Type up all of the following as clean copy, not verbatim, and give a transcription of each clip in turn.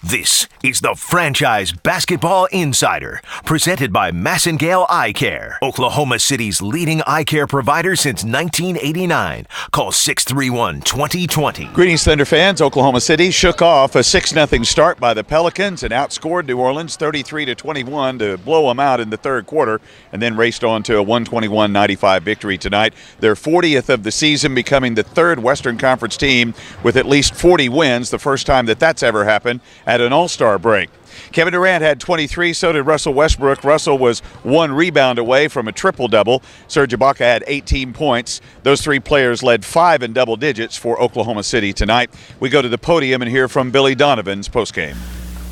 This is the Franchise Basketball Insider, presented by Massengale Eye Care, Oklahoma City's leading eye care provider since 1989. Call 631-2020. Greetings, Thunder fans. Oklahoma City shook off a 6-0 start by the Pelicans and outscored New Orleans 33-21 to blow them out in the third quarter, and then raced on to a 121-95 victory tonight. Their 40th of the season, becoming the third Western Conference team with at least 40 wins, the first time that's ever happened at an All-Star break. Kevin Durant had 23, so did Russell Westbrook. Russell was one rebound away from a triple-double. Serge Ibaka had 18 points. Those three players led 5 in double digits for Oklahoma City tonight. We go to the podium and hear from Billy Donovan's postgame.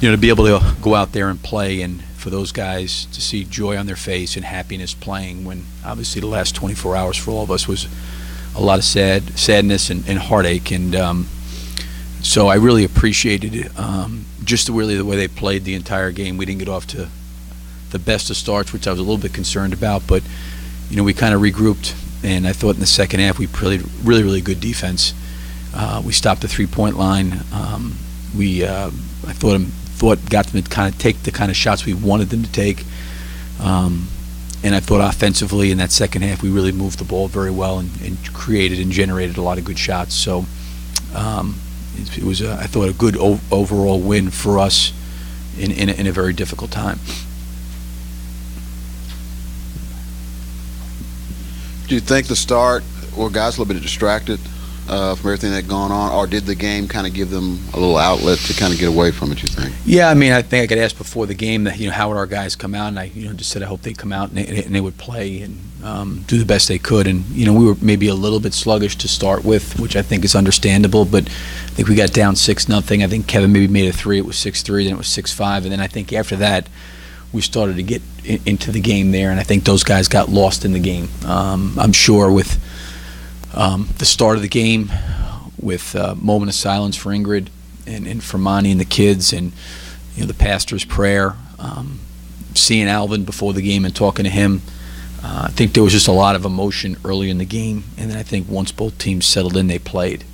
You know, to be able to go out there and play, and for those guys to see joy on their face and happiness playing, when obviously the last 24 hours for all of us was a lot of sadness and heartache. And so I really appreciated it. Just really the way they played the entire game. We didn't get off to the best of starts, which I was a little bit concerned about, but you know, we kind of regrouped, and I thought in the second half we played really good defense. We stopped the three-point line. I thought got them to kind of take the kind of shots we wanted them to take, and I thought offensively in that second half we really moved the ball very well and created and generated a lot of good shots. So it was, I thought, a good overall win for us in a very difficult time. Do you think the start were guys a little bit distracted from everything that had gone on, or did the game kind of give them a little outlet to kind of get away from it, you think? Yeah, I mean, I think I got asked before the game that, you know, how would our guys come out, and I, you know, just said I hope they come out and they would play and do the best they could. And you know, we were maybe a little bit sluggish to start with, which I think is understandable, but I think we got down 6-0. I think Kevin maybe made a 3. It was 6-3, then it was 6-5, and then I think after that we started to get into the game there, and I think those guys got lost in the game. I'm sure with the start of the game, with a moment of silence for Ingrid and for Monty and the kids, and you know, the pastor's prayer, seeing Alvin before the game and talking to him, I think there was just a lot of emotion early in the game, and then I think once both teams settled in, they played.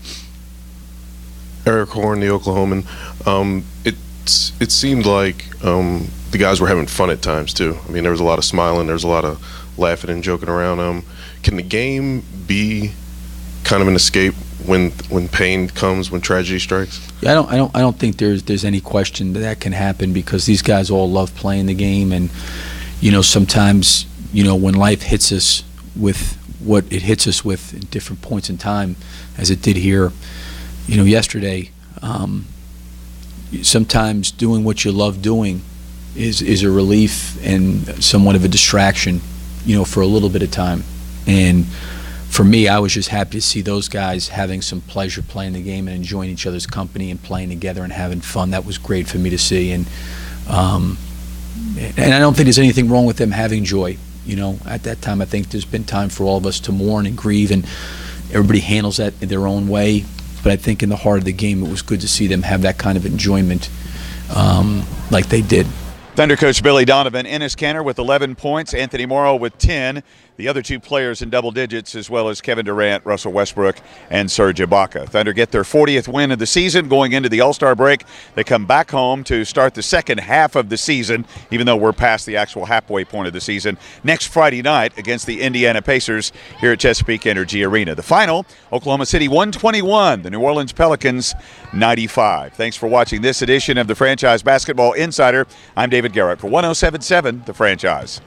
Eric Horn, the Oklahoman. It seemed like the guys were having fun at times too. I mean, there was a lot of smiling, there was a lot of laughing and joking around. Can the game be kind of an escape when pain comes, when tragedy strikes? Yeah, I don't think there's any question that can happen, because these guys all love playing the game, and you know, sometimes, you know, when life hits us with what it hits us with at different points in time, as it did here, you know, yesterday, sometimes doing what you love doing is a relief and somewhat of a distraction, you know, for a little bit of time. And for me, I was just happy to see those guys having some pleasure playing the game and enjoying each other's company and playing together and having fun. That was great for me to see. And I don't think there's anything wrong with them having joy. You know, at that time, I think there's been time for all of us to mourn and grieve, and everybody handles that in their own way. But I think in the heart of the game, it was good to see them have that kind of enjoyment like they did. Thunder coach Billy Donovan, Enes Kanter with 11 points, Anthony Morrow with 10. The other two players in double digits, as well as Kevin Durant, Russell Westbrook, and Serge Ibaka. Thunder get their 40th win of the season going into the All-Star break. They come back home to start the second half of the season, even though we're past the actual halfway point of the season, next Friday night against the Indiana Pacers here at Chesapeake Energy Arena. The final, Oklahoma City 121, the New Orleans Pelicans 95. Thanks for watching this edition of the Franchise Basketball Insider. I'm David Garrett for 107.7 The Franchise.